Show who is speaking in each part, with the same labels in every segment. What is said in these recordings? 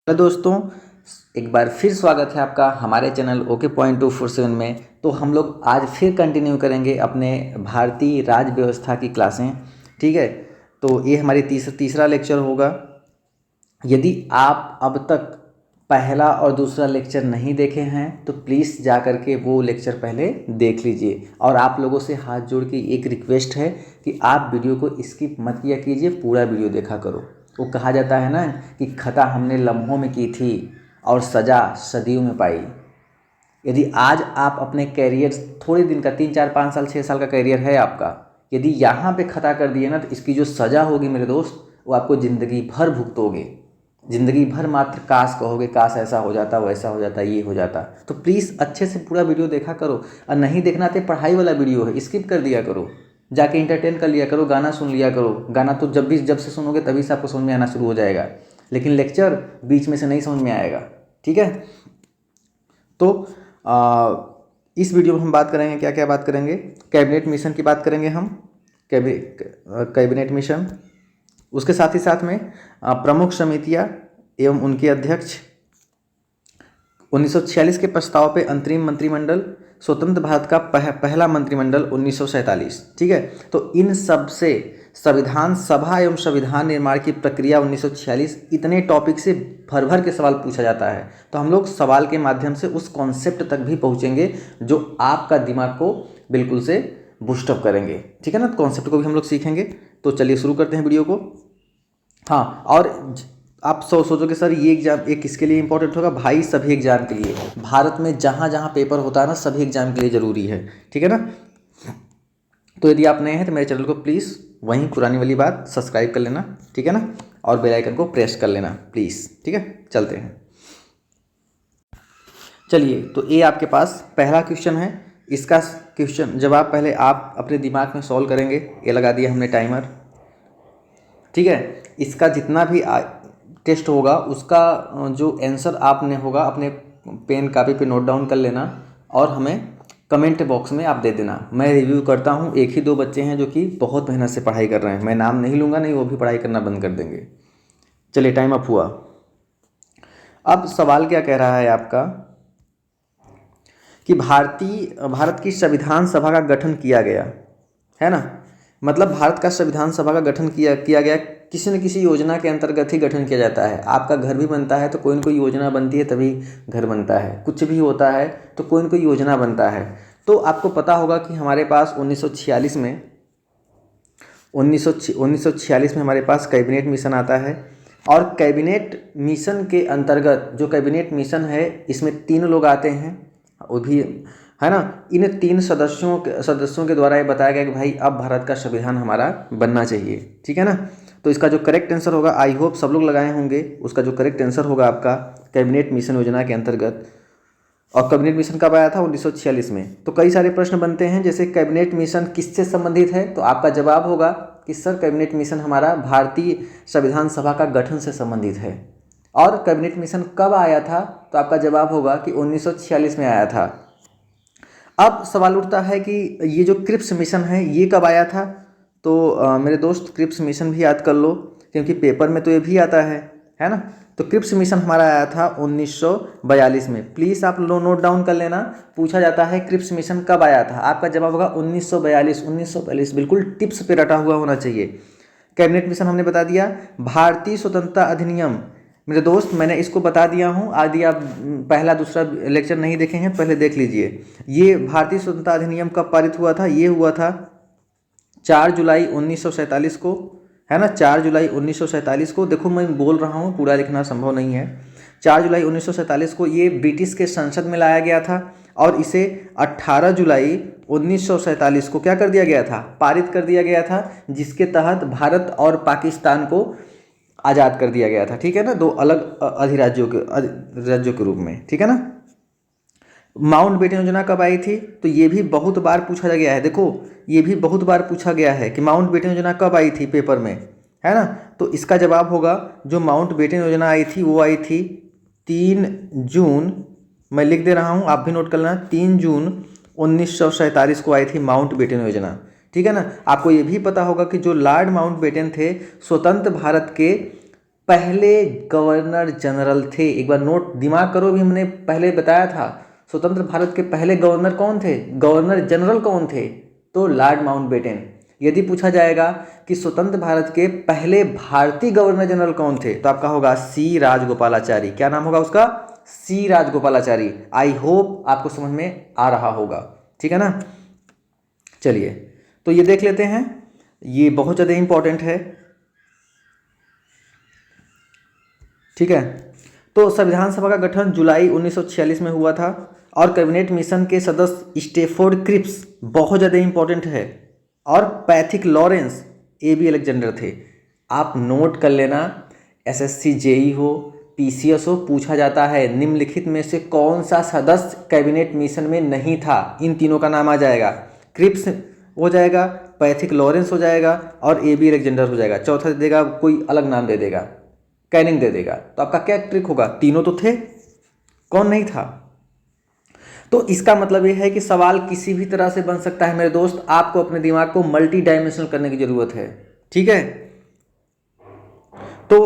Speaker 1: Hello दोस्तों, एक बार फिर स्वागत है आपका हमारे चैनल OK.247 में। तो हम लोग आज फिर कंटिन्यू करेंगे अपने भारतीय राज्य व्यवस्था की क्लासें। ठीक है, तो ये हमारी तीसरा लेक्चर होगा। यदि आप अब तक पहला और दूसरा लेक्चर नहीं देखे हैं तो प्लीज़ जा कर के वो लेक्चर पहले देख लीजिए। और आप लोगों से हाथ जोड़ के एक रिक्वेस्ट है कि आप वीडियो को स्किप मत किया कीजिए, पूरा वीडियो देखा करो। वो कहा जाता है ना कि खता हमने लम्हों में की थी और सज़ा सदियों में पाई। यदि आज आप अपने कैरियर थोड़े दिन का 3 4 5 साल 6 साल का कैरियर है आपका, यदि यहाँ पे खता कर दिए ना तो इसकी जो सज़ा होगी मेरे दोस्त, वो आपको ज़िंदगी भर भुगतोगे। ज़िंदगी भर मात्र काश कहोगे, काश ऐसा हो जाता, वैसा हो जाता, ये हो जाता। तो प्लीज़ अच्छे से पूरा वीडियो देखा करो। और नहीं देखना तो पढ़ाई वाला वीडियो है, स्किप कर दिया करो, जाके इंटरटेन कर लिया करो, गाना सुन लिया करो। गाना तो जब से सुनोगे तभी से आपको समझ में आना शुरू हो जाएगा, लेकिन लेक्चर बीच में से नहीं समझ में आएगा। ठीक है, तो इस वीडियो में हम बात करेंगे, क्या क्या बात करेंगे। कैबिनेट मिशन की बात करेंगे हम, कैबिनेट मिशन। उसके साथ ही साथ में प्रमुख समितियां एवं उनके अध्यक्ष, 1946 के प्रस्ताव पे अंतरिम मंत्रिमंडल, स्वतंत्र भारत का पहला मंत्रिमंडल 1947। ठीक है, तो इन सब से संविधान सभा एवं संविधान निर्माण की प्रक्रिया 1946, इतने टॉपिक से भर भर के सवाल पूछा जाता है। तो हम लोग सवाल के माध्यम से उस कॉन्सेप्ट तक भी पहुंचेंगे जो आपका दिमाग को बिल्कुल से बूस्टअप करेंगे। ठीक है ना, कॉन्सेप्ट को भी हम लोग सीखेंगे। तो चलिए शुरू करते हैं वीडियो को। हाँ, और आप सोचो कि सर ये एग्जाम एक किसके लिए इंपॉर्टेंट होगा? भाई सभी एग्जाम के लिए। भारत में जहाँ जहाँ पेपर होता है ना, सभी एग्जाम के लिए ज़रूरी है। ठीक है ना, तो यदि आप नए हैं तो मेरे चैनल को प्लीज़ वहीं पुरानी वाली बात सब्सक्राइब कर लेना। ठीक है ना, और बेल आइकन को प्रेस कर लेना प्लीज़। ठीक है, चलते हैं। चलिए, तो ये आपके पास पहला क्वेश्चन है। इसका क्वेश्चन जवाब पहले आप अपने दिमाग में सॉल्व करेंगे। ये लगा दिया हमने टाइमर। ठीक है, इसका जितना भी टेस्ट होगा उसका जो आंसर आपने होगा अपने पेन कापी पे नोट डाउन कर लेना और हमें कमेंट बॉक्स में आप दे देना। मैं रिव्यू करता हूँ, एक ही दो बच्चे हैं जो कि बहुत मेहनत से पढ़ाई कर रहे हैं। मैं नाम नहीं लूँगा, नहीं वो भी पढ़ाई करना बंद कर देंगे। चलिए, टाइम अप हुआ। अब सवाल क्या कह रहा है आपका कि भारत की संविधान सभा का गठन किया गया है ना। मतलब भारत का संविधान सभा का गठन किया गया किसी न किसी योजना के अंतर्गत ही गठन किया जाता है। आपका घर भी बनता है तो कोई न कोई योजना बनती है तभी घर बनता है। कुछ भी होता है तो कोई न कोई योजना बनता है। तो आपको पता होगा कि हमारे पास 1946 में हमारे पास कैबिनेट मिशन आता है। और कैबिनेट मिशन के अंतर्गत जो कैबिनेट मिशन है, इसमें 3 लोग आते हैं, वो भी है ना। इन 3 सदस्यों के द्वारा ये बताया गया कि भाई अब भारत का संविधान हमारा बनना चाहिए। ठीक है ना, तो इसका जो करेक्ट आंसर होगा, आई होप सब लोग लगाए होंगे, उसका जो करेक्ट आंसर होगा आपका कैबिनेट मिशन योजना के अंतर्गत। और कैबिनेट मिशन कब आया था? 1946 में। तो कई सारे प्रश्न बनते हैं, जैसे कैबिनेट मिशन किससे संबंधित है, तो आपका जवाब होगा कि सर कैबिनेट मिशन हमारा भारतीय संविधान सभा का गठन से संबंधित है। और कैबिनेट मिशन कब आया था, तो आपका जवाब होगा कि 1946 में आया था। अब सवाल उठता है कि ये जो क्रिप्स मिशन है ये कब आया था। तो मेरे दोस्त क्रिप्स मिशन भी याद कर लो, क्योंकि पेपर में तो ये भी आता है ना। तो क्रिप्स मिशन हमारा आया था 1942 में। प्लीज़ आप नोट डाउन कर लेना, पूछा जाता है क्रिप्स मिशन कब आया था। आपका जवाब होगा 1942। बिल्कुल टिप्स पे रटा हुआ होना चाहिए। कैबिनेट मिशन हमने बता दिया। भारतीय स्वतंत्रता अधिनियम, मेरे दोस्त मैंने इसको बता दिया हूँ। यदि आप पहला दूसरा लेक्चर नहीं देखे हैं पहले देख लीजिए। ये भारतीय स्वतंत्रता अधिनियम कब पारित हुआ था? ये हुआ था 4 जुलाई 1947 को, है ना। 4 जुलाई 1947 को। देखो मैं बोल रहा हूँ, पूरा लिखना संभव नहीं है। 4 जुलाई 1947 को ये ब्रिटिश के संसद में लाया गया था और इसे 18 जुलाई 1947 को क्या कर दिया गया था? पारित कर दिया गया था, जिसके तहत भारत और पाकिस्तान को आज़ाद कर दिया गया था। ठीक है ना, 2 अलग अधिराज्यों के रूप में। ठीक है ना। माउंटबेटन योजना कब आई थी? तो ये भी बहुत बार पूछा गया है। देखो ये भी बहुत बार पूछा गया है कि माउंटबेटन योजना कब आई थी पेपर में, है ना। तो इसका जवाब होगा जो माउंटबेटन योजना आई थी वो आई थी 3 जून, मैं लिख दे रहा हूँ आप भी नोट कर लेना, 3 जून 1947 को आई थी माउंटबेटन योजना। ठीक है ना। आपको ये भी पता होगा कि जो लॉर्ड माउंटबेटन थे स्वतंत्र भारत के पहले गवर्नर जनरल थे। एक बार नोट दिमाग करो, भी हमने पहले बताया था स्वतंत्र भारत के पहले गवर्नर कौन थे, गवर्नर जनरल कौन थे, तो लॉर्ड माउंटबेटन। यदि पूछा जाएगा कि स्वतंत्र भारत के पहले भारतीय गवर्नर जनरल कौन थे, तो आपका होगा सी राजगोपालाचारी। क्या नाम होगा उसका, सी राजगोपालाचारी। आई होप आपको समझ में आ रहा होगा, ठीक है ना। चलिए तो ये देख लेते हैं, ये बहुत ज़्यादा इंपॉर्टेंट है, ठीक है। तो संविधान सभा का गठन जुलाई 1946 में हुआ था और कैबिनेट मिशन के सदस्य स्टेफोर्ड क्रिप्स, बहुत ज़्यादा इंपॉर्टेंट है, और Pethick Lawrence, A B Alexander थे। आप नोट कर लेना, एसएससी जेई हो, पीसीएस हो, पूछा जाता है निम्नलिखित में से कौन सा सदस्य कैबिनेट मिशन में नहीं था, इन तीनों का नाम आ जाएगा। क्रिप्स हो जाएगा, पैथिक लॉरेंस हो जाएगा और ए बी अलेक्जेंडर हो जाएगा। चौथा दे देगा, कोई अलग नाम दे देगा, कैनिंग दे देगा। तो आपका क्या ट्रिक होगा, तीनों तो थे, कौन नहीं था। तो इसका मतलब यह है कि सवाल किसी भी तरह से बन सकता है मेरे दोस्त, आपको अपने दिमाग को मल्टी डायमेंशनल करने की जरूरत है, ठीक है। तो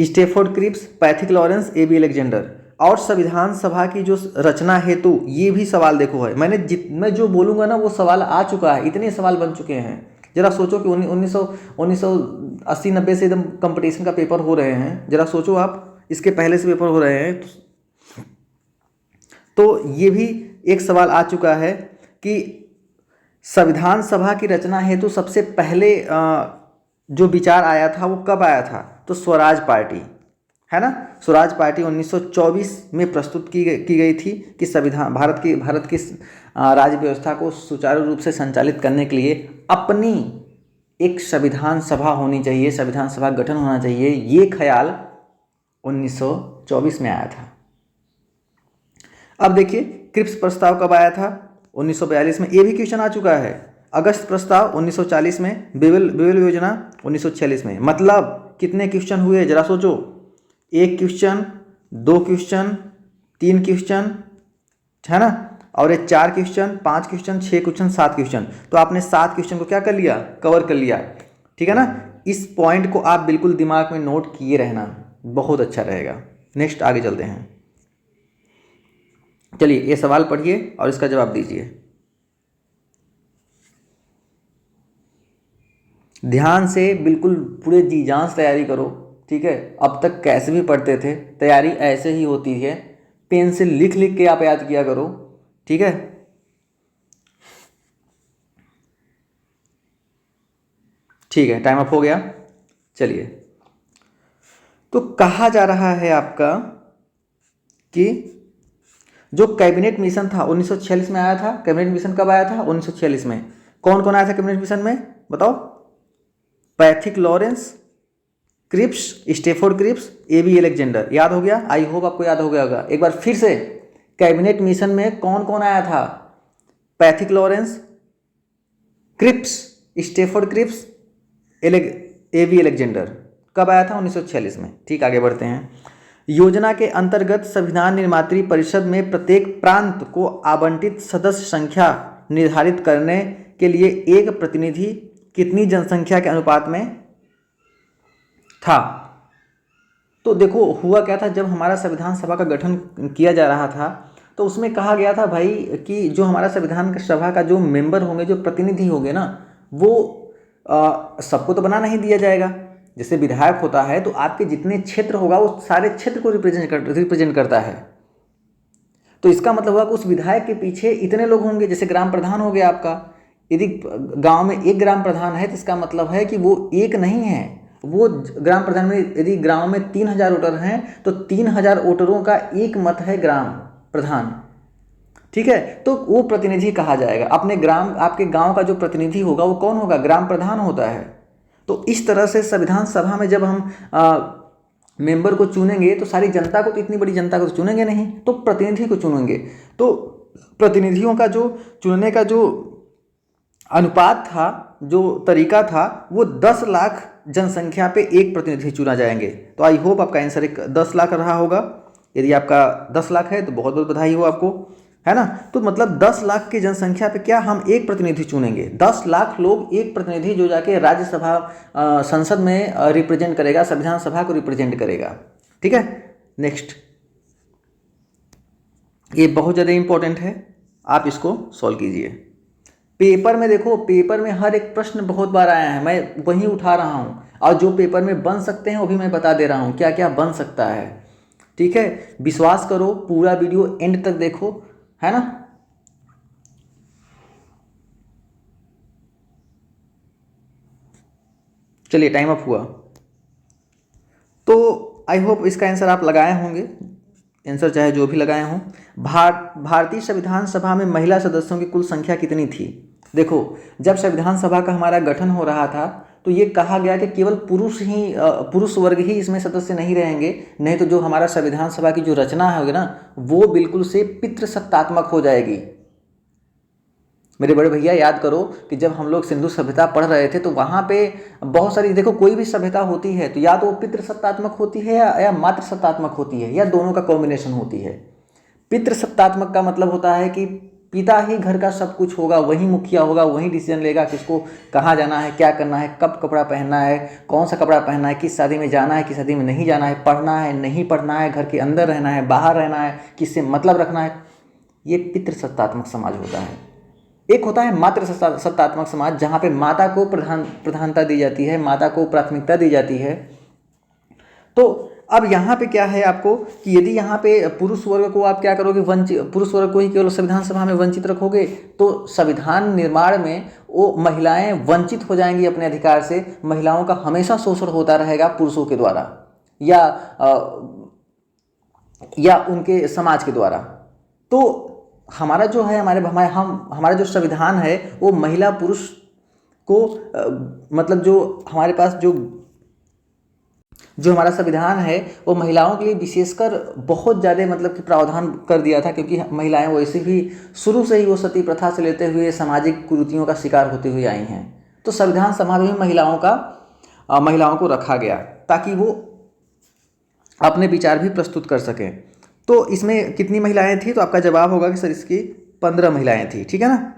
Speaker 1: Stafford Cripps, Pethick Lawrence, A B Alexander. और संविधान सभा की जो रचना हेतु, ये भी सवाल देखो है, मैं जो बोलूंगा ना वो सवाल आ चुका है, इतने सवाल बन चुके हैं। जरा सोचो कि 1980-90 से एकदम कंपटीशन का पेपर हो रहे हैं, जरा सोचो आप, इसके पहले से पेपर हो रहे हैं। तो ये भी एक सवाल आ चुका है कि संविधान सभा की रचना हेतु सबसे पहले जो विचार आया था वो कब आया था, तो स्वराज पार्टी, है ना। स्वराज पार्टी 1924 में प्रस्तुत की गई थी कि संविधान भारत की राज्य व्यवस्था को सुचारू रूप से संचालित करने के लिए अपनी एक संविधान सभा होनी चाहिए, संविधान सभा गठन होना चाहिए। ये ख्याल 1924 में आया था। अब देखिए क्रिप्स प्रस्ताव कब आया था, 1942 में। ये भी क्वेश्चन आ चुका है। अगस्त प्रस्ताव 1940 में, बेबल योजना 1946 में। मतलब कितने क्वेश्चन हुए जरा सोचो, एक क्वेश्चन, दो क्वेश्चन, तीन क्वेश्चन, है ना, और ये 4 क्वेश्चन, 5 क्वेश्चन, 6 क्वेश्चन, 7 क्वेश्चन। तो आपने 7 क्वेश्चन को क्या कर लिया, कवर कर लिया, ठीक है ना। इस पॉइंट को आप बिल्कुल दिमाग में नोट किए रहना, बहुत अच्छा रहेगा। नेक्स्ट आगे चलते हैं। चलिए ये सवाल पढ़िए और इसका जवाब दीजिए। ध्यान से बिल्कुल पूरे जी जान से तैयारी करो, ठीक है। अब तक कैसे भी पढ़ते थे, तैयारी ऐसे ही होती है, पेन से लिख लिख के आप याद किया करो, ठीक है। ठीक है, टाइम अप हो गया। चलिए, तो कहा जा रहा है आपका कि जो कैबिनेट मिशन था 1946 में आया था। कैबिनेट मिशन कब आया था, 1946 में। कौन कौन आया था कैबिनेट मिशन में, बताओ। Pethick Lawrence, Cripps, Stafford Cripps, A B Alexander. याद हो गया, आई होप आपको याद हो गया होगा। एक बार फिर से, कैबिनेट मिशन में कौन कौन आया था, Pethick Lawrence, Cripps, Stafford Cripps, A B Alexander. कब आया था, 1946 में। ठीक, आगे बढ़ते हैं। योजना के अंतर्गत संविधान निर्मात्री परिषद में प्रत्येक प्रांत को आवंटित सदस्य संख्या निर्धारित करने के लिए एक प्रतिनिधि कितनी जनसंख्या के अनुपात में था। तो देखो हुआ क्या था, जब हमारा संविधान सभा का गठन किया जा रहा था तो उसमें कहा गया था भाई कि जो हमारा संविधान सभा का जो मेंबर होंगे, जो प्रतिनिधि होंगे ना, वो सबको तो बना नहीं दिया जाएगा। जैसे विधायक होता है तो आपके जितने क्षेत्र होगा वो सारे क्षेत्र को रिप्रेजेंट करता है। तो इसका मतलब हुआ कि उस विधायक के पीछे इतने लोग होंगे। जैसे ग्राम प्रधान हो गया आपका, यदि गांव में एक ग्राम प्रधान है तो इसका मतलब है कि वो एक नहीं है, वो ग्राम प्रधान में यदि गांव में 3000 वोटर हैं तो 3000 वोटरों का एक मत है ग्राम प्रधान, ठीक है। तो वो प्रतिनिधि कहा जाएगा। अपने ग्राम, आपके गांव का जो प्रतिनिधि होगा वो कौन होगा, ग्राम प्रधान होता है। तो इस तरह से संविधान सभा में जब हम मेंबर को चुनेंगे तो सारी जनता को, तो इतनी बड़ी जनता को तो चुनेंगे नहीं, तो प्रतिनिधि को चुनेंगे। तो प्रतिनिधियों का जो चुनने का जो अनुपात था, जो तरीका था, वो 10 लाख जनसंख्या पे एक प्रतिनिधि चुना जाएंगे। तो आई होप आपका आंसर 10 लाख रहा होगा। यदि आपका 10 लाख है तो बहुत बहुत बधाई हो आपको। है ना। तो मतलब 10 लाख की जनसंख्या पे क्या हम एक प्रतिनिधि चुनेंगे? 10 लाख लोग एक प्रतिनिधि जो जाके राज्यसभा संसद में रिप्रेजेंट करेगा, संविधान सभा को रिप्रेजेंट करेगा। ठीक है, नेक्स्ट, ये बहुत ज़्यादा इंपॉर्टेंट है, आप इसको सॉल्व कीजिए। पेपर में देखो, पेपर में हर एक प्रश्न बहुत बार आया है, मैं वही उठा रहा हूँ, और जो पेपर में बन सकते हैं वो भी मैं बता दे रहा हूँ क्या क्या बन सकता है। ठीक है, विश्वास करो, पूरा वीडियो एंड तक देखो, है ना। चलिए, टाइम अप हुआ। तो आई होप इसका आंसर आप लगाए होंगे, आंसर चाहे जो भी लगाए हों। भारतीय संविधान सभा में महिला सदस्यों की कुल संख्या कितनी थी? देखो, जब संविधान सभा का हमारा गठन हो रहा था तो ये कहा गया कि केवल पुरुष वर्ग ही इसमें सदस्य नहीं रहेंगे, नहीं तो जो हमारा संविधान सभा की जो रचना है ना, वो बिल्कुल से पितृसत्तात्मक हो जाएगी। मेरे बड़े भैया, याद करो कि जब हम लोग सिंधु सभ्यता पढ़ रहे थे तो वहाँ पे बहुत सारी, देखो कोई भी सभ्यता होती है तो या तो वो पितृसत्तात्मक होती है या मातृसत्तात्मक होती है, या दोनों का कॉम्बिनेशन होती है। पितृसत्तात्मक का मतलब होता है कि पिता ही घर का सब कुछ होगा, वही मुखिया होगा, वही डिसीजन लेगा किसको कहाँ जाना है, क्या करना है, कब कपड़ा पहनना है, कौन सा कपड़ा पहनना है, किस शादी में जाना है, किस शादी में नहीं जाना है, पढ़ना है नहीं पढ़ना है, घर के अंदर रहना है बाहर रहना है, किससे मतलब रखना है। ये पितृसत्तात्मक समाज होता है। एक होता है मातृ सत्तात्मक समाज, जहाँ पे माता को प्रधानता दी जाती है, माता को प्राथमिकता दी जाती है। तो अब यहाँ पे क्या है आपको कि यदि यहाँ पे पुरुष वर्ग को आप क्या करोगे, वंचित, पुरुष वर्ग को ही केवल संविधान सभा में वंचित रखोगे तो संविधान निर्माण में वो महिलाएं वंचित हो जाएंगी अपने अधिकार से। महिलाओं का हमेशा शोषण होता रहेगा पुरुषों के द्वारा या उनके समाज के द्वारा। तो हमारा जो है हमारा जो संविधान है वो महिला पुरुष को मतलब जो हमारे पास जो हमारा संविधान है वो महिलाओं के लिए विशेषकर बहुत ज़्यादा मतलब कि प्रावधान कर दिया था, क्योंकि महिलाएं वैसे भी शुरू से ही वो सती प्रथा से लेते हुए सामाजिक कुरीतियों का शिकार होते हुए आई हैं। तो संविधान सभा में महिलाओं को रखा गया ताकि वो अपने विचार भी प्रस्तुत कर सकें। तो इसमें कितनी महिलाएं थी? तो आपका जवाब होगा कि सर इसकी 15 महिलाएं थी। ठीक है ना,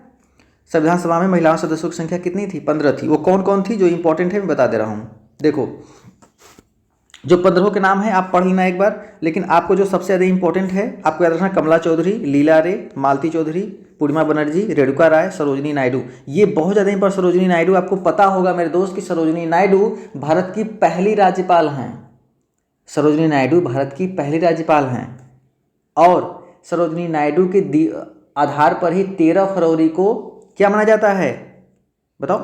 Speaker 1: संविधान सभा में महिलाओं सदस्यों की संख्या कितनी थी? 15 थी। वो कौन कौन थी जो इंपॉर्टेंट है मैं बता दे रहा हूँ। देखो, जो 15 के नाम है आप पढ़ लेना एक बार, लेकिन आपको जो सबसे ज़्यादा इंपॉर्टेंट है आपको याद रखना, कमला चौधरी, लीला रे, मालती चौधरी, पूर्णिमा बनर्जी, रेणुका राय, सरोजिनी नायडू। ये बहुत ज़्यादा इंपॉर्टेंट। सरोजिनी नायडू, आपको पता होगा मेरे दोस्त कि सरोजिनी नायडू भारत की पहली राज्यपाल हैं। सरोजिनी नायडू भारत की पहली राज्यपाल हैं और सरोजिनी नायडू के आधार पर ही 13 फरवरी को क्या मनाया जाता है बताओ?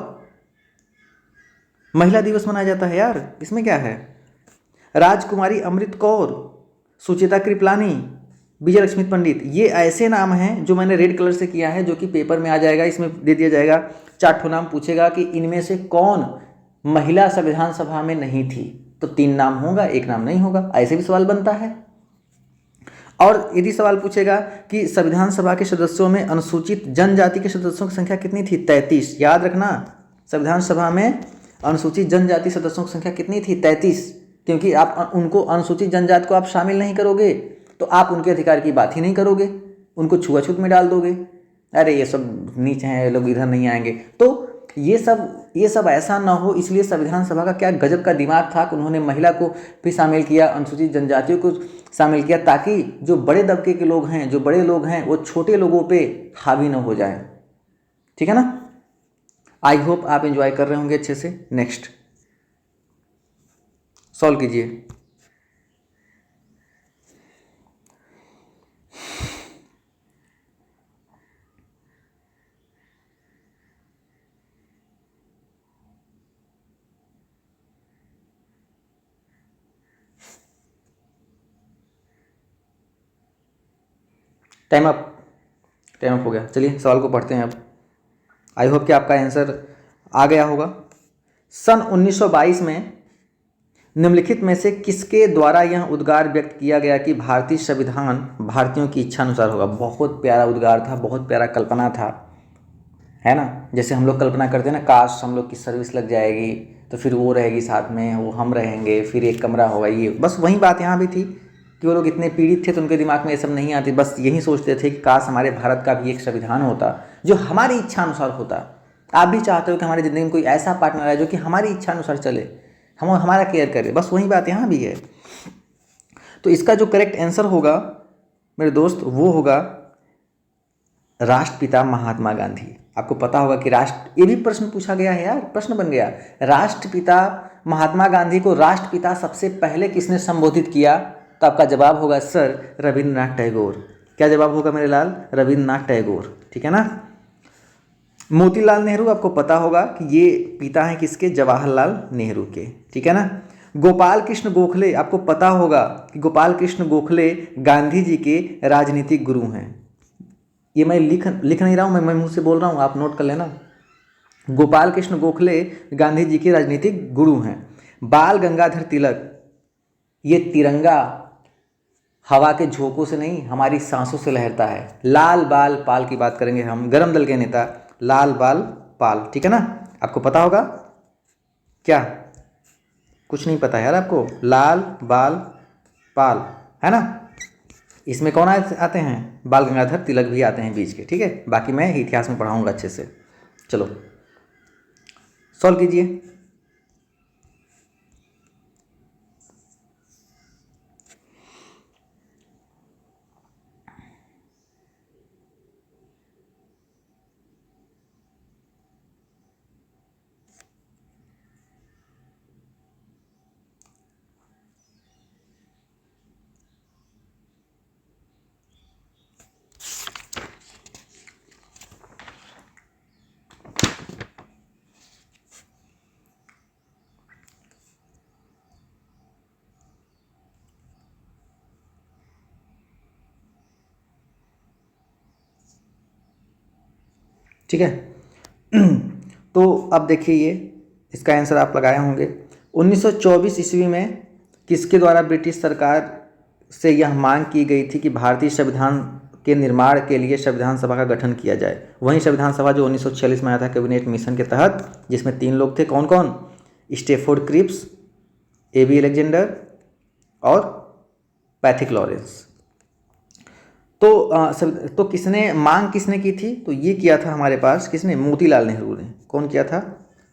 Speaker 1: महिला दिवस मनाया जाता है यार, इसमें क्या है। राजकुमारी अमृत कौर, सुचेता कृपलानी, विजयलक्ष्मी पंडित, ये ऐसे नाम हैं जो मैंने रेड कलर से किया है, जो कि पेपर में आ जाएगा, इसमें दे दिया जाएगा। 4 ठो नाम पूछेगा कि इनमें से कौन महिला संविधान सभा में नहीं थी, तो 3 नाम होगा, 1 नाम नहीं होगा, ऐसे भी सवाल बनता है। और यदि सवाल पूछेगा कि संविधान सभा के सदस्यों में अनुसूचित जनजाति के सदस्यों की संख्या कितनी थी? 33। याद रखना, संविधान सभा में अनुसूचित जनजाति सदस्यों की संख्या कितनी थी? 33। क्योंकि आप उनको, अनुसूचित जनजाति को आप शामिल नहीं करोगे तो आप उनके अधिकार की बात ही नहीं करोगे, उनको छुआछूत में डाल दोगे, अरे ये सब नीच हैं, ये लोग इधर नहीं आएंगे। तो ये सब ऐसा ना हो, इसलिए संविधान सभा का क्या गजब का दिमाग था कि उन्होंने महिला को भी शामिल किया, अनुसूचित जनजातियों को शामिल किया, ताकि जो बड़े दबके के लोग हैं, जो बड़े लोग हैं, वो छोटे लोगों पे हावी ना हो जाए। ठीक है ना। आई होप आप एंजॉय कर रहे होंगे अच्छे से। नेक्स्ट सॉल्व कीजिए। टाइम अप हो गया। चलिए सवाल को पढ़ते हैं अब। आई होप कि आपका आंसर आ गया होगा। सन 1922 में निम्नलिखित में से किसके द्वारा यह उद्गार व्यक्त किया गया कि भारतीय संविधान भारतीयों की इच्छा अनुसार होगा? बहुत प्यारा उद्गार था, बहुत प्यारा कल्पना था, है ना। जैसे हम लोग कल्पना करते हैं ना, काश हम लोग की सर्विस लग जाएगी तो फिर वो रहेगी साथ में, वो हम रहेंगे, फिर एक कमरा होगा, ये बस वही बात यहाँ भी थी कि वो लोग इतने पीड़ित थे तो उनके दिमाग में ये सब नहीं आती, बस यही सोचते थे कि काश हमारे भारत का भी एक संविधान होता जो हमारी इच्छा अनुसार होता। आप भी चाहते हो कि हमारी ज़िंदगी में कोई ऐसा पार्टनर आए जो कि हमारी इच्छा अनुसार चले, हम हमारा केयर करे, बस वही बात यहाँ भी है। तो इसका जो करेक्ट आंसर होगा मेरे दोस्त वो होगा राष्ट्रपिता महात्मा गांधी। आपको पता होगा कि ये भी प्रश्न पूछा गया है यार, प्रश्न बन गया, राष्ट्रपिता महात्मा गांधी को राष्ट्रपिता सबसे पहले किसने संबोधित किया? तो आपका जवाब होगा सर रविंद्रनाथ टैगोर। क्या जवाब होगा मेरे लाल? रविंद्रनाथ टैगोर, ठीक है ना। मोतीलाल नेहरू आपको पता होगा कि ये पिता हैं किसके? जवाहरलाल नेहरू के, ठीक है ना। गोपाल कृष्ण गोखले, आपको पता होगा कि गोपाल कृष्ण गोखले गांधी जी के राजनीतिक गुरु हैं। ये मैं लिख नहीं रहा हूँ, मैं मुंह से बोल रहा हूँ, आप नोट कर लेना। गोपाल कृष्ण गोखले गांधी जी के राजनीतिक गुरु हैं। बाल गंगाधर तिलक, ये तिरंगा हवा के झोंकों से नहीं हमारी सांसों से लहरता है। लाल बाल पाल की बात करेंगे हम, गरम दल के नेता लाल बाल पाल, ठीक है ना। आपको पता होगा क्या? कुछ नहीं पता यार आपको? लाल बाल पाल है ना। इसमें कौन आते हैं? बाल गंगाधर तिलक भी आते हैं बीच के, ठीक है। बाकी मैं इतिहास में पढ़ाऊंगा अच्छे से। चलो सॉल्व कीजिए। ठीक है। तो अब देखिए ये इसका आंसर आप लगाए होंगे। 1924 ईस्वी में किसके द्वारा ब्रिटिश सरकार से यह मांग की गई थी कि भारतीय संविधान के निर्माण के लिए संविधान सभा का गठन किया जाए? वही संविधान सभा जो 1946 में आया था कैबिनेट मिशन के तहत, जिसमें 3 लोग थे। कौन कौन? स्टेफोर्ड क्रिप्स, एबी अलेक्जेंडर और पैथिक लॉरेंस। तो किसने की थी? तो ये किया था हमारे पास किसने? मोतीलाल नेहरू ने। कौन किया था?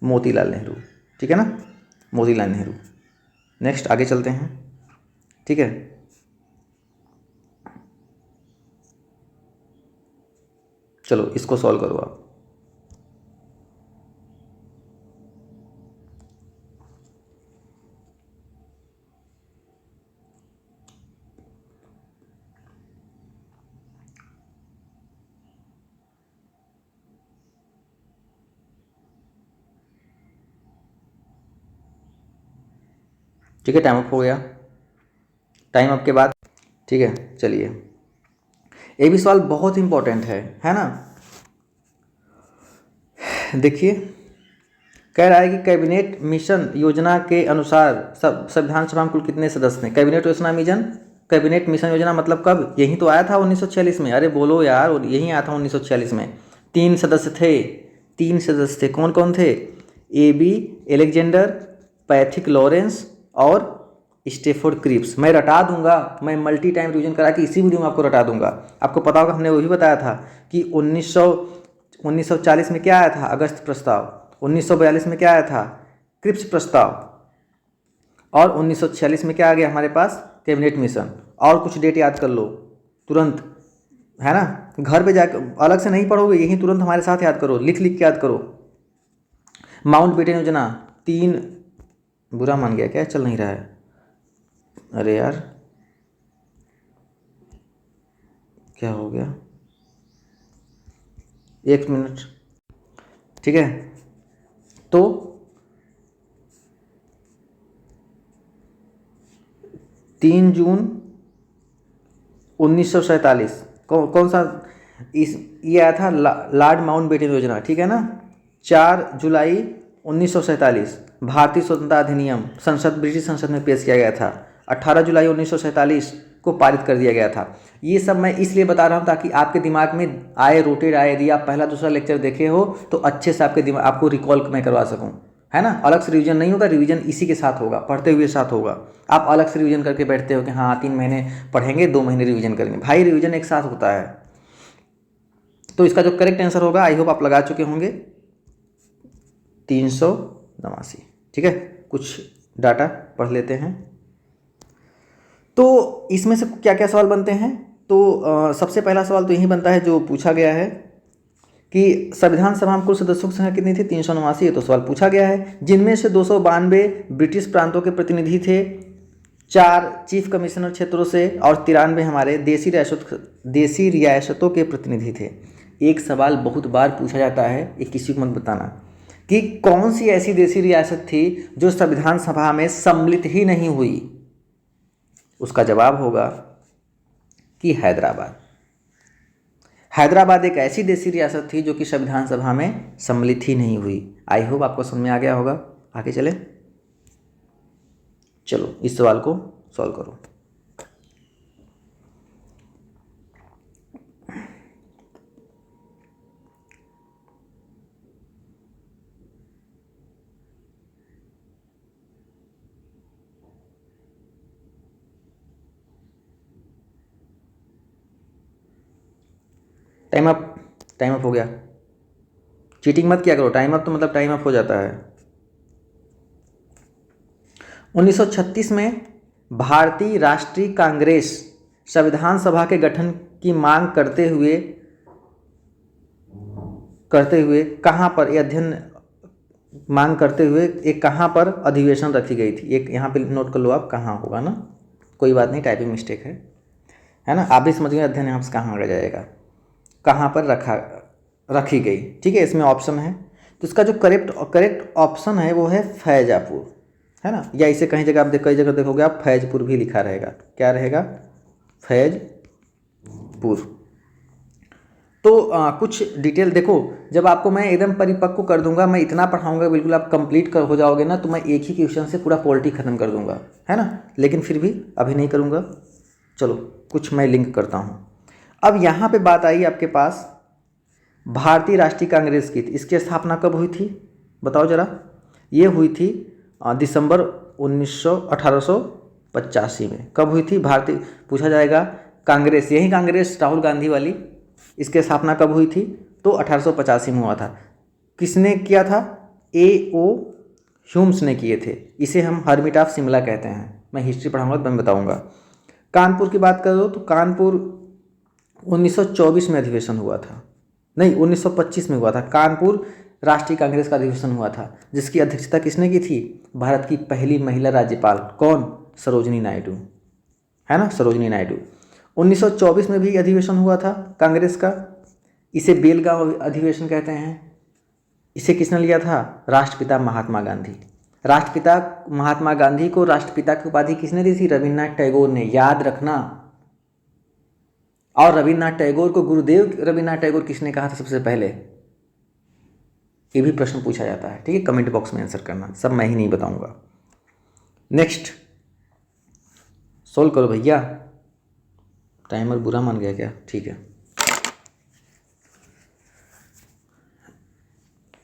Speaker 1: मोतीलाल नेहरू, ठीक है ना, मोतीलाल नेहरू। नेक्स्ट आगे चलते हैं, ठीक है। चलो इसको सॉल्व करो आप। ठीक है, टाइम अप हो गया, टाइम अप के बाद, ठीक है। चलिए ये भी सवाल बहुत इंपॉर्टेंट है ना। देखिए कह रहा है कि कैबिनेट मिशन योजना के अनुसार संविधान सभा में कुल कितने सदस्य थे? कैबिनेट मिशन योजना मतलब कब? यही तो आया था 1946 में। अरे बोलो यार, यही आया था 1946 में। 3 सदस्य थे। कौन कौन थे? एबी एलेक्जेंडर, पैथिक लॉरेंस और स्टेफोर्ड क्रिप्स। मैं रटा दूंगा, मैं मल्टी टाइम रिवीजन करा के इसी वीडियो में आपको रटा दूंगा। आपको पता होगा हमने वही बताया था कि 1940 में क्या आया था? अगस्त प्रस्ताव। 1942 में क्या आया था? क्रिप्स प्रस्ताव। और 1946 में क्या आ गया हमारे पास? Cabinet mission. और कुछ डेट याद कर लो तुरंत, है ना। घर पे जाकर अलग से नहीं पढ़ोगे, यही तुरंत हमारे साथ याद करो, लिख के याद करो। माउंटबेटन योजना 3, बुरा मान गया क्या? चल नहीं रहा है, अरे यार क्या हो गया? 1 मिनट, ठीक है। तो 3 जून 1947 कौन सा ये आया था? लॉर्ड माउंटबेटन योजना, ठीक है ना। 4 जुलाई 1947 भारतीय स्वतंत्रता अधिनियम ब्रिटिश संसद में पेश किया गया था। 18 जुलाई 1947 को पारित कर दिया गया था। ये सब मैं इसलिए बता रहा हूँ ताकि आपके दिमाग में रोटेट आए। यदि आप पहला दूसरा लेक्चर देखे हो तो अच्छे से आपको रिकॉल मैं करवा सकूँ। है ना। अलग से रिवीजन नहीं होगा, रिवीजन इसी के साथ होगा, पढ़ते हुए साथ होगा। आप अलग से रिवीजन करके बैठते हो कि हाँ 3 महीने पढ़ेंगे 2 महीने रिवीजन करेंगे, भाई रिवीजन एक साथ होता है। तो इसका जो करेक्ट आंसर होगा, आई होप आप लगा चुके होंगे, 389। ठीक है, कुछ डाटा पढ़ लेते हैं। तो इसमें से क्या क्या सवाल बनते हैं, तो सबसे पहला सवाल तो यही बनता है जो पूछा गया है कि संविधान सभा में कुल सदस्यों की संख्या कितनी थी, 389। ये तो सवाल पूछा गया है, जिनमें से 292 ब्रिटिश प्रांतों के प्रतिनिधि थे, 4 चीफ कमिश्नर क्षेत्रों से और 93 हमारे देसी रियासतों के प्रतिनिधि थे। एक सवाल बहुत बार पूछा जाता है, ये किसी को मत बताना, कि कौन सी ऐसी देसी रियासत थी जो संविधान सभा में सम्मिलित ही नहीं हुई। उसका जवाब होगा कि हैदराबाद। हैदराबाद एक ऐसी देसी रियासत थी जो कि संविधान सभा में सम्मिलित ही नहीं हुई। आई होप आपको समझ में आ गया होगा। आगे चले, चलो इस सवाल को सॉल्व करो। टाइम अप हो गया। चीटिंग मत किया करो, टाइम अप तो मतलब टाइम अप हो जाता है। 1936 में भारतीय राष्ट्रीय कांग्रेस संविधान सभा के गठन की मांग करते हुए कहाँ पर यह अध्ययन मांग करते हुए एक कहाँ पर अधिवेशन रखी गई थी। एक यहाँ पे नोट कर लो आप, कहाँ होगा ना, कोई बात नहीं, टाइपिंग मिस्टेक है ना। आप भी समझ गए अध्ययन यहाँ से कहाँ आ जाएगा, कहाँ पर रखी गई। ठीक है, इसमें ऑप्शन है, तो इसका जो करेक्ट ऑप्शन है वो है फैजापुर, है ना। या इसे कई जगह कई जगह देखोगे आप फैजपुर भी लिखा रहेगा। क्या रहेगा, फैजपुर। तो कुछ डिटेल देखो, जब आपको मैं एकदम परिपक्व कर दूंगा, मैं इतना पढ़ाऊंगा बिल्कुल आप कंप्लीट हो जाओगे ना, तो मैं एक ही क्वेश्चन से पूरा पॉलिटी खत्म कर दूंगा, है ना। लेकिन फिर भी अभी नहीं करूंगा। चलो कुछ मैं लिंक करता हूँ। अब यहाँ पे बात आई आपके पास भारतीय राष्ट्रीय कांग्रेस की, इसकी स्थापना कब हुई थी बताओ जरा। ये हुई थी दिसंबर 1885 में। कब हुई थी भारतीय, पूछा जाएगा कांग्रेस, यही कांग्रेस राहुल गांधी वाली, इसकी स्थापना कब हुई थी, तो 1885 में हुआ था। किसने किया था, A.O. ह्यूम्स ने किए थे। इसे हम हर्मिट ऑफ शिमला कहते हैं। मैं हिस्ट्री पढ़ाऊंगा तो मैं बताऊंगा। कानपुर की बात करो तो कानपुर 1924 में अधिवेशन हुआ था, नहीं 1925 में हुआ था। कानपुर राष्ट्रीय कांग्रेस का अधिवेशन हुआ था, जिसकी अध्यक्षता किसने की थी, भारत की पहली महिला राज्यपाल, कौन, सरोजनी नायडू, है ना, सरोजनी नायडू। 1924 में भी अधिवेशन हुआ था कांग्रेस का, इसे बेलगांव अधिवेशन कहते हैं। इसे किसने लिया था, राष्ट्रपिता महात्मा गांधी। राष्ट्रपिता महात्मा गांधी को राष्ट्रपिता की उपाधि किसने दी थी, रविन्द्रनाथ टैगोर ने, याद रखना। और रविन्द्रनाथ टैगोर को गुरुदेव रविन्द्रनाथ टैगोर किसने कहा था सबसे पहले, ये भी प्रश्न पूछा जाता है। ठीक है, कमेंट बॉक्स में आंसर करना, सब मैं ही नहीं बताऊंगा। नेक्स्ट सोल्व करो भैया। टाइमर बुरा मान गया क्या, ठीक है।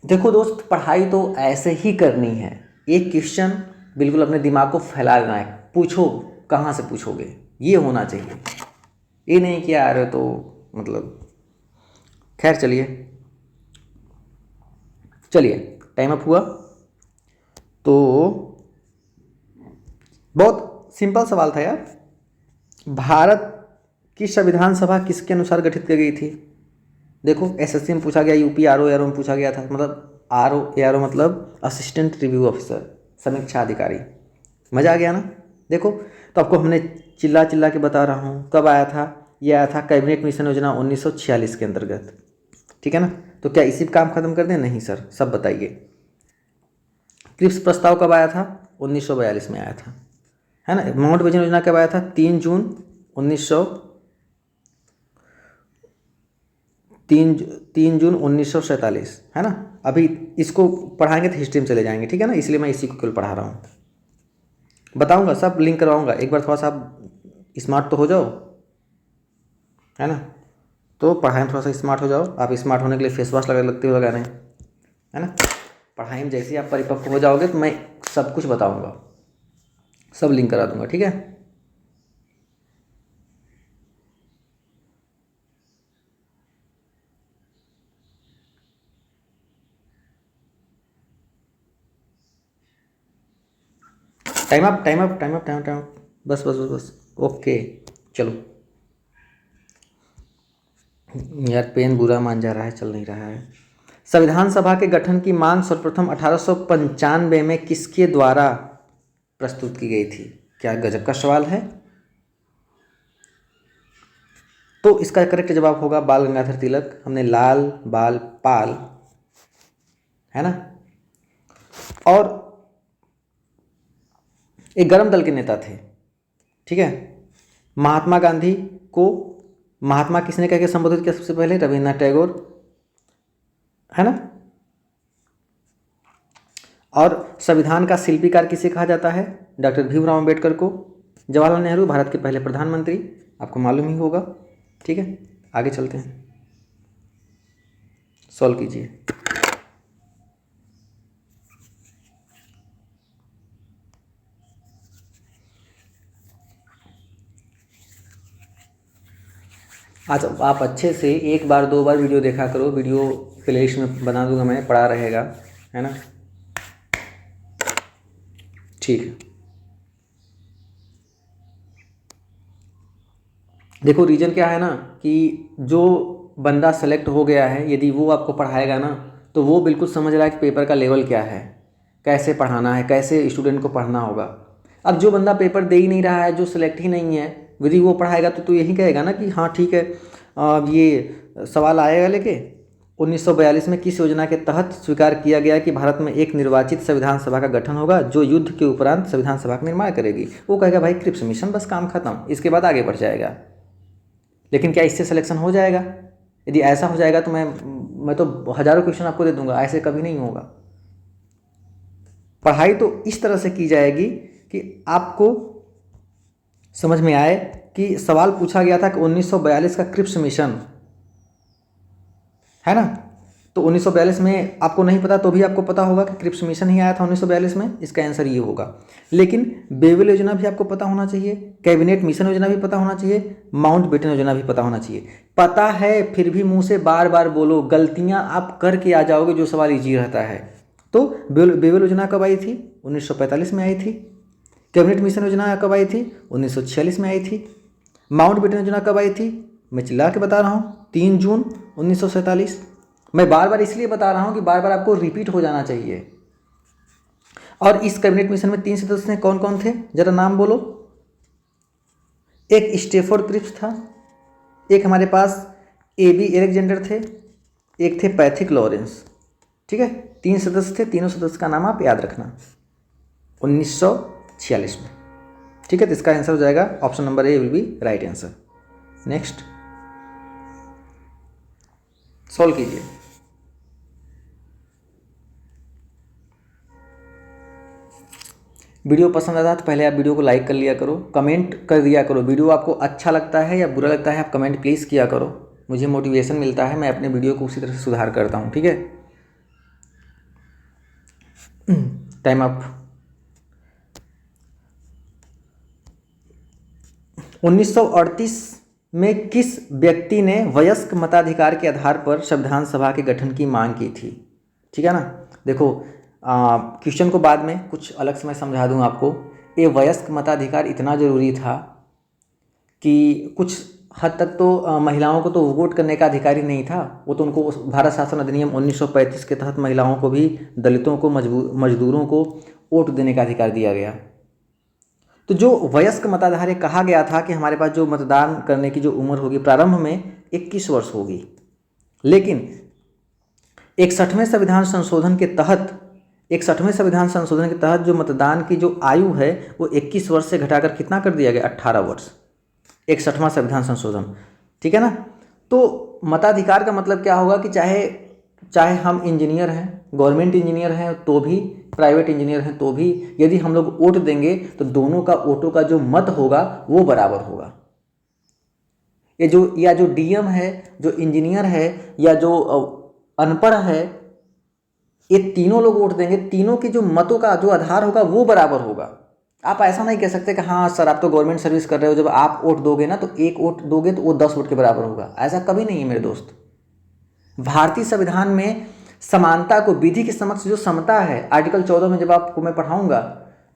Speaker 1: देखो दोस्त, पढ़ाई तो ऐसे ही करनी है। एक क्वेश्चन बिल्कुल अपने दिमाग को फैला लेना है, पूछो कहाँ से पूछोगे, ये होना चाहिए। ये नहीं कि यार तो मतलब, खैर चलिए टाइम अप हुआ। तो बहुत सिंपल सवाल था यार। भारत की संविधान सभा किसके अनुसार गठित की गई थी। देखो एसएससी में पूछा गया, यूपी आरओ एआरओ में पूछा गया था, मतलब आरओ एआरओ मतलब असिस्टेंट रिव्यू ऑफिसर, समीक्षा अधिकारी। मज़ा आ गया ना। देखो तो आपको हमने चिल्ला के बता रहा हूँ, कब आया था, ये आया था कैबिनेट मिशन योजना 1946 के अंतर्गत। ठीक है ना। तो क्या इसी काम खत्म कर दें, नहीं सर, सब बताइए। क्रिप्स प्रस्ताव कब आया था, 1942 में आया था, है ना। माउंट विजन योजना कब आया था, 3 जून 1947, है ना। अभी इसको पढ़ाएंगे तो हिस्ट्री में चले जाएंगे, ठीक है ना, इसलिए मैं इसी को केवल पढ़ा रहा हूँ। बताऊंगा, सब लिंक करवाऊंगा। एक बार थोड़ा सा स्मार्ट तो हो जाओ, है ना। तो पढ़ाई में थोड़ा सा स्मार्ट हो जाओ। आप स्मार्ट होने के लिए फेस वॉश लगते हो लगाने, है ना। पढ़ाई में जैसे ही आप परिपक्व हो जाओगे तो मैं सब कुछ बताऊंगा, सब लिंक करा दूंगा, ठीक है। Time up time up time up time time, बस बस बस बस, ओके चलो। यार पेन बुरा मान जा रहा है, चल नहीं रहा है। संविधान सभा के गठन की मांग सर्वप्रथम 1895 में किसके द्वारा प्रस्तुत की गई थी? क्या गजब का सवाल है। तो इसका करेक्ट जवाब होगा बाल गंगाधर तिलक। हमने लाल बाल पाल, है ना। और एक गर्म दल के नेता थे, ठीक है। महात्मा गांधी को महात्मा किसने कह के संबोधित किया सबसे पहले? रविन्द्रनाथ टैगोर, है ना। और संविधान का शिल्पीकार किसे कहा जाता है? डॉक्टर भीमराव अम्बेडकर को। जवाहरलाल नेहरू भारत के पहले प्रधानमंत्री, आपको मालूम ही होगा, ठीक है। आगे चलते हैं, सॉल्व कीजिए। आज आप अच्छे से एक बार दो बार वीडियो देखा करो, वीडियो प्लेलिस्ट में बना दूंगा मैं, पड़ा रहेगा, है ना। ठीक है, देखो रीजन क्या है ना कि जो बंदा सेलेक्ट हो गया है, यदि वो आपको पढ़ाएगा ना तो वो बिल्कुल समझ रहा है कि पेपर का लेवल क्या है, कैसे पढ़ाना है, कैसे स्टूडेंट को पढ़ना होगा। अब जो बंदा पेपर दे ही नहीं रहा है, जो सिलेक्ट ही नहीं है, यदि वो पढ़ाएगा तो यही कहेगा ना कि हाँ ठीक है, ये सवाल आएगा लेके 1942 में किस योजना के तहत स्वीकार किया गया कि भारत में एक निर्वाचित संविधान सभा का गठन होगा जो युद्ध के उपरांत संविधान सभा का निर्माण करेगी? वो कहेगा भाई क्रिप्स मिशन, बस काम खत्म, इसके बाद आगे बढ़ जाएगा। लेकिन क्या इससे सिलेक्शन हो जाएगा? यदि ऐसा हो जाएगा तो मैं तो हजारों क्वेश्चन आपको दे दूंगा, ऐसे कभी नहीं होगा। पढ़ाई तो इस तरह से की जाएगी कि आपको समझ में आए कि सवाल पूछा गया था कि 1942 का क्रिप्स मिशन, है ना। तो 1942 में आपको नहीं पता तो भी आपको पता होगा कि क्रिप्स मिशन ही आया था 1942 में, इसका आंसर ये होगा। लेकिन बेबल योजना भी आपको पता होना चाहिए, कैबिनेट मिशन योजना भी पता होना चाहिए, माउंटबेटन योजना भी पता होना चाहिए। पता है फिर भी मुंह से बार बार बोलो, गलतियां आप करके आ जाओगे, जो सवाल इजी रहता है। तो बेबल योजना कब आई थी? 1945 में आई थी। कैबिनेट मिशन योजना कब आई थी? 1946 में आई थी। माउंटबेटन योजना कब आई थी? मैं चिल्ला के बता रहा हूँ, 3 जून 1947। मैं बार बार इसलिए बता रहा हूँ कि बार बार आपको रिपीट हो जाना चाहिए। और इस कैबिनेट मिशन में 3 सदस्य कौन कौन थे, जरा नाम बोलो। एक स्टेफोर्ड क्रिप्स था, एक हमारे पास AB एलेक्जेंडर थे, एक थे पैथिक लॉरेंस, ठीक है। 3 सदस्य थे, तीनों सदस्य का नाम आप याद रखना, 1946 में, ठीक है। तो इसका आंसर हो जाएगा option number A will be right answer. Next solve कीजिए। वीडियो पसंद आता है तो पहले आप वीडियो को लाइक कर लिया करो, कमेंट कर दिया करो। वीडियो आपको अच्छा लगता है या बुरा लगता है आप कमेंट प्लीज़ किया करो, मुझे मोटिवेशन मिलता है, मैं अपने वीडियो को उसी तरह से सुधार करता हूँ, ठीक है। Time up. 1938 में किस व्यक्ति ने वयस्क मताधिकार के आधार पर संविधान सभा के गठन की मांग की थी? ठीक है ना। देखो क्वेश्चन को बाद में कुछ अलग से मैं समझा दूँ आपको। ये वयस्क मताधिकार इतना ज़रूरी था कि कुछ हद तक तो महिलाओं को तो वोट करने का अधिकार ही नहीं था, वो तो उनको भारत शासन अधिनियम 1935 के तहत महिलाओं को भी, दलितों को, मजदूरों को वोट देने का अधिकार दिया गया। तो जो वयस्क मताधारी कहा गया था कि हमारे पास जो मतदान करने की जो उम्र होगी प्रारंभ में 21 वर्ष होगी, लेकिन 61वें संविधान संशोधन के तहत जो मतदान की जो आयु है वो 21 वर्ष से घटाकर कितना कर दिया गया? 18 वर्ष। 61वां संविधान संशोधन, ठीक है ना। तो मताधिकार का मतलब क्या होगा कि चाहे हम इंजीनियर हैं, गवर्नमेंट इंजीनियर हैं तो भी, प्राइवेट इंजीनियर हैं तो भी, यदि हम लोग वोट देंगे तो दोनों का वोटों का जो मत होगा वो बराबर होगा। या जो डीएम है, जो इंजीनियर है, या जो अनपढ़ है, ये तीनों लोग वोट देंगे, तीनों की जो मतों का जो आधार होगा वो बराबर होगा। आप ऐसा नहीं कह सकते कि हाँ सर आप तो गवर्नमेंट सर्विस कर रहे हो, जब आप वोट दोगे ना तो एक वोट दोगे तो वो 10 वोट के बराबर होगा। ऐसा कभी नहीं है मेरे दोस्त। भारतीय संविधान में समानता को, विधि के समक्ष जो समता है, आर्टिकल 14 में जब आपको मैं पढ़ाऊंगा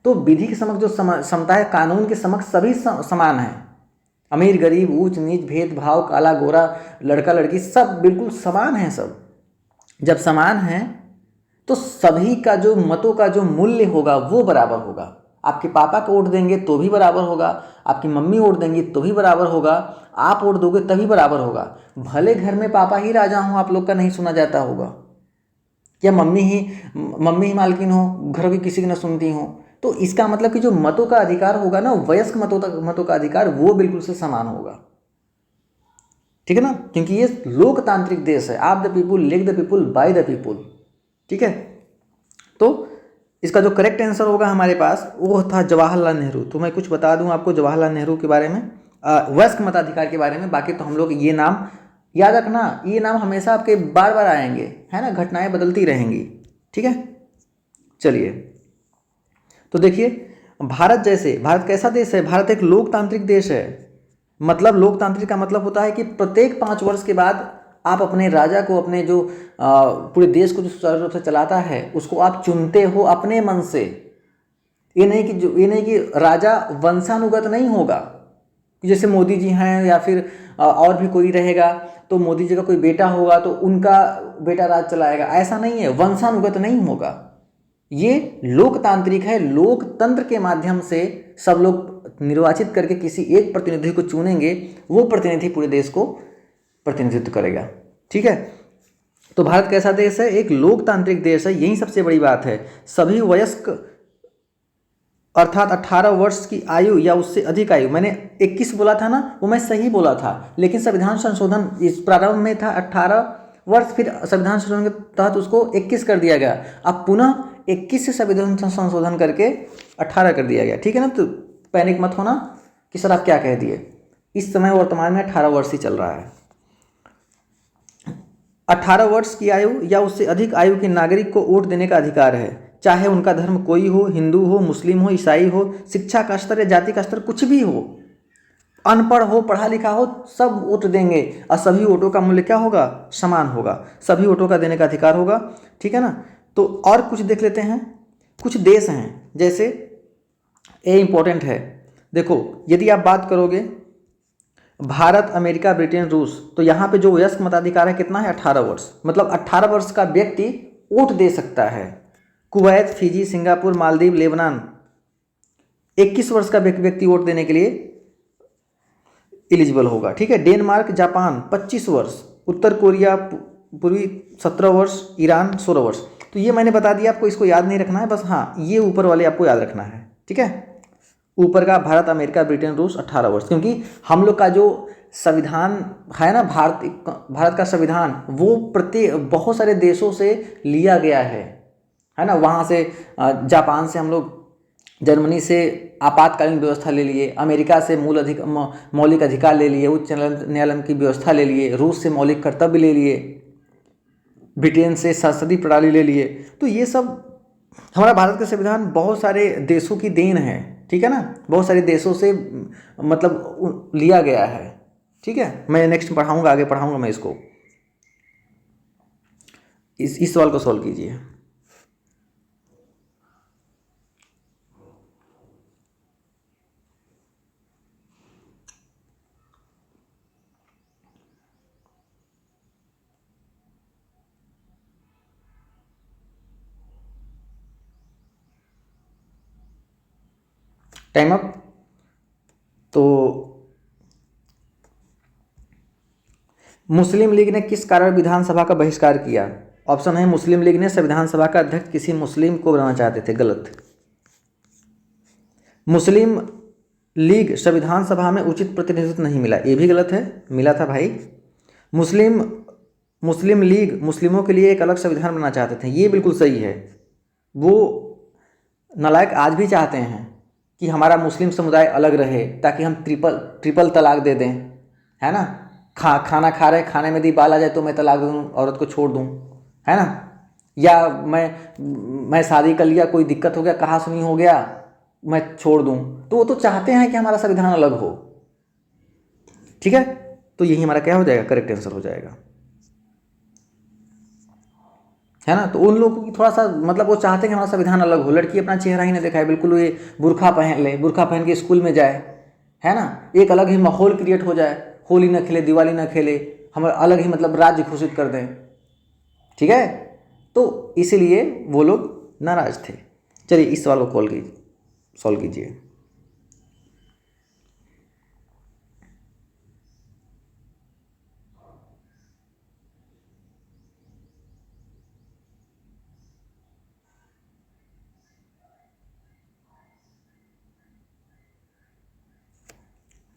Speaker 1: तो विधि के समक्ष जो समता है, कानून के समक्ष सभी समान है। अमीर गरीब, ऊंच नीच, भेदभाव, काला गोरा, लड़का लड़की, सब बिल्कुल समान है। सब जब समान है तो सभी का जो मतों का जो मूल्य होगा वो बराबर होगा। आपके पापा को वोट देंगे तो भी बराबर होगा, आपकी मम्मी वोट देंगी तो भी बराबर होगा, आप वोट दोगे तभी बराबर होगा। भले घर में पापा ही राजा हों, आप लोग का नहीं सुना जाता होगा, या मम्मी ही मालकिन हो, घर की किसी की न सुनती हो, तो इसका मतलब कि जो मतों का अधिकार होगा ना, वयस्क मतों का अधिकार वो बिल्कुल से समान होगा। ठीक है ना, क्योंकि ये लोकतांत्रिक देश है। आप the people, live the people, by the people. ठीक है, तो इसका जो करेक्ट आंसर होगा हमारे पास वो था जवाहरलाल नेहरू। तो मैं कुछ बता दूं आपको जवाहरलाल नेहरू के बारे में, वयस्क मताधिकार के बारे में। बाकी तो हम लोग ये नाम याद रखना, ये नाम हमेशा आपके बार बार आएंगे, है ना, घटनाएं बदलती रहेंगी। ठीक है, चलिए तो देखिए, भारत कैसा देश है? भारत एक लोकतांत्रिक देश है। मतलब लोकतांत्रिक का मतलब होता है कि प्रत्येक 5 वर्ष के बाद आप अपने राजा को, अपने जो पूरे देश को जो सुचारू रूप से चलाता है उसको आप चुनते हो अपने मन से। ये नहीं कि राजा वंशानुगत नहीं होगा, जैसे मोदी जी हैं या फिर और भी कोई रहेगा तो मोदी जी का कोई बेटा होगा तो उनका बेटा राज चलाएगा, ऐसा नहीं है, वंशानुगत नहीं होगा। ये लोकतांत्रिक है। लोकतंत्र के माध्यम से सब लोग निर्वाचित करके किसी एक प्रतिनिधि को चुनेंगे, वो प्रतिनिधि पूरे देश को प्रतिनिधित्व करेगा। ठीक है, तो भारत कैसा देश है? एक लोकतांत्रिक देश है। यही सबसे बड़ी बात है। सभी वयस्क अर्थात 18 वर्ष की आयु या उससे अधिक आयु, मैंने 21 बोला था ना, वो मैं सही बोला था, लेकिन संविधान संशोधन इस प्रारंभ में था 18 वर्ष, फिर संविधान संशोधन के तहत उसको 21 कर दिया गया। अब पुनः 21 से संविधान संशोधन करके 18 कर दिया गया। ठीक है ना, तो पैनिक मत होना कि सर आप क्या कह दिए। इस समय वर्तमान में 18 वर्ष ही चल रहा है। 18 वर्ष की आयु या उससे अधिक आयु के नागरिक को वोट देने का अधिकार है, चाहे उनका धर्म कोई हो, हिंदू हो, मुस्लिम हो, ईसाई हो, शिक्षा का स्तर या जाति का स्तर कुछ भी हो, अनपढ़ हो, पढ़ा लिखा हो, सब वोट देंगे और सभी वोटों का मूल्य क्या होगा? समान होगा। सभी वोटों का देने का अधिकार होगा। ठीक है ना, तो और कुछ देख लेते हैं। कुछ देश हैं जैसे, ये इंपॉर्टेंट है, देखो यदि आप बात करोगे भारत, अमेरिका, ब्रिटेन, रूस, तो यहाँ पे जो वयस्क मताधिकार है कितना है? 18 वर्ष। मतलब 18 वर्ष का व्यक्ति वोट दे सकता है। Kuwait, Fiji, Singapore, Maldives, Lebanon 21 वर्ष का व्यक्ति वोट देने के लिए एलिजिबल होगा। ठीक है, डेनमार्क, जापान 25 वर्ष, उत्तर कोरिया पूर्वी 17 वर्ष, ईरान 16 वर्ष। तो ये मैंने बता दिया आपको, इसको याद नहीं रखना है, बस हाँ ये ऊपर वाले आपको याद रखना है। ठीक है, ऊपर का भारत, अमेरिका, ब्रिटेन, रूस 18 वर्ष, क्योंकि हम लोग का जो संविधान है ना, भारत का संविधान, वो बहुत सारे देशों से लिया गया है ना। वहाँ से जापान से हम लोग, जर्मनी से आपातकालीन व्यवस्था ले लिए, अमेरिका से मौलिक अधिकार ले लिए, उच्च न्यायालय की व्यवस्था ले लिए, रूस से मौलिक कर्तव्य ले लिए, ब्रिटेन से संसदीय प्रणाली ले लिए। तो ये सब हमारा भारत का संविधान बहुत सारे देशों की देन है। ठीक है ना, बहुत सारे देशों से मतलब लिया गया है। ठीक है, मैं नेक्स्ट पढ़ाऊंगा, आगे पढ़ाऊंगा मैं इसको। इस सवाल को सॉल्व कीजिए। Time up. तो मुस्लिम लीग ने किस कारण विधानसभा का बहिष्कार किया? ऑप्शन है, मुस्लिम लीग ने संविधान सभा का अध्यक्ष किसी मुस्लिम को बनाना चाहते थे। गलत। मुस्लिम लीग संविधान सभा में उचित प्रतिनिधित्व नहीं मिला, ये भी गलत है, मिला था भाई। मुस्लिम लीग मुस्लिमों के लिए एक अलग संविधान बनाना चाहते थे, ये बिल्कुल सही है। वो नालायक आज भी चाहते हैं कि हमारा मुस्लिम समुदाय अलग रहे, ताकि हम ट्रिपल तलाक दे दें, है ना। खाना खा रहे, खाने में यदि बाल आ जाए तो मैं तलाक दूँ, औरत को छोड़ दूँ, है ना। या मैं शादी कर लिया, कोई दिक्कत हो गया, कहा सुनी हो गया, मैं छोड़ दूं, तो वो तो चाहते हैं कि हमारा संविधान अलग हो। ठीक है, तो यही हमारा क्या हो जाएगा, करेक्ट आंसर हो जाएगा, है ना। तो उन लोगों की थोड़ा सा मतलब वो चाहते हैं कि हमारा संविधान अलग हो। लड़की अपना चेहरा ही ना दिखाए, बिल्कुल ये बुर्खा पहन ले, बुर्खा पहन के स्कूल में जाए, है ना, एक अलग ही माहौल क्रिएट हो जाए, होली ना खेले, दिवाली ना खेले, हम अलग ही मतलब राज्य घोषित कर दें। ठीक है, तो इसीलिए वो लोग नाराज थे। चलिए इस सवाल को सॉल्व कीजिए।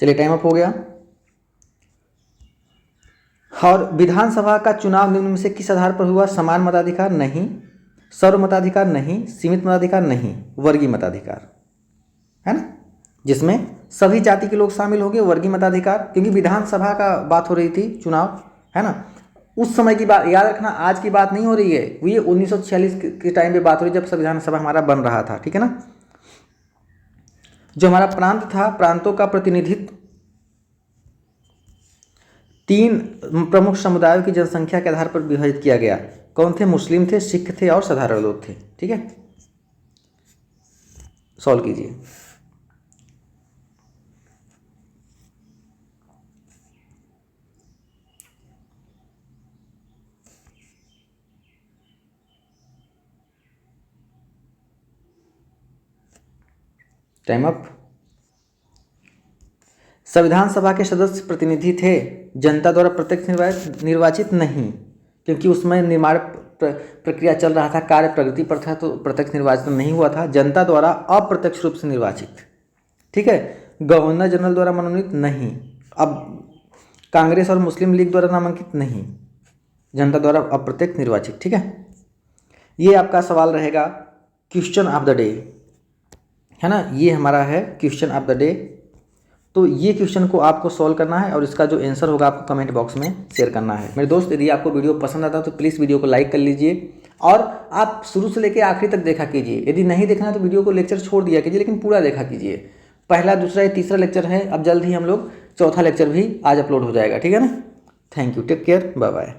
Speaker 1: चलिए टाइम अप हो गया। और विधानसभा का चुनाव निम्न में से किस आधार पर हुआ? समान मताधिकार नहीं, सर्व मताधिकार नहीं, सीमित मताधिकार नहीं, वर्गीय मताधिकार, है ना, जिसमें सभी जाति के लोग शामिल हो गए, वर्गीय मताधिकार। क्योंकि विधानसभा का बात हो रही थी, चुनाव, है ना, उस समय की बात याद रखना, आज की बात नहीं हो रही है, ये 1946 के टाइम पे बात हो रही है, जब संविधान सभा हमारा बन रहा था। ठीक है ना, जो हमारा प्रांत था, प्रांतों का प्रतिनिधित्व 3 प्रमुख समुदायों की जनसंख्या के आधार पर विभाजित किया गया। कौन थे? मुस्लिम थे, सिख थे और साधारण लोग थे। ठीक है, सॉल्व कीजिए। Time up. संविधान सभा के सदस्य प्रतिनिधि थे, जनता द्वारा प्रत्यक्ष निर्वाचित नहीं, क्योंकि उसमें निर्माण प्रक्रिया चल रहा था, कार्य प्रगति पर था, तो प्रत्यक्ष निर्वाचन नहीं हुआ था। जनता द्वारा अप्रत्यक्ष रूप से निर्वाचित। ठीक है, गवर्नर जनरल द्वारा मनोनीत नहीं, अब कांग्रेस और मुस्लिम लीग द्वारा नामांकित नहीं, जनता द्वारा अप्रत्यक्ष निर्वाचित। ठीक है, ये आपका सवाल रहेगा क्वेश्चन ऑफ द डे, है ना, ये हमारा है क्वेश्चन ऑफ द डे। तो ये क्वेश्चन को आपको सॉल्व करना है और इसका जो आंसर होगा आपको कमेंट बॉक्स में शेयर करना है। मेरे दोस्त, यदि आपको वीडियो पसंद आता है तो प्लीज़ वीडियो को लाइक कर लीजिए और आप शुरू से लेकर आखिरी तक देखा कीजिए। यदि नहीं देखना है तो वीडियो को लेक्चर छोड़ दिया कीजिए, लेकिन पूरा देखा कीजिए। पहला, दूसरा, या तीसरा लेक्चर है, अब जल्द ही हम लोग चौथा लेक्चर भी आज अपलोड हो जाएगा। ठीक है ना, thank you, take care, bye bye.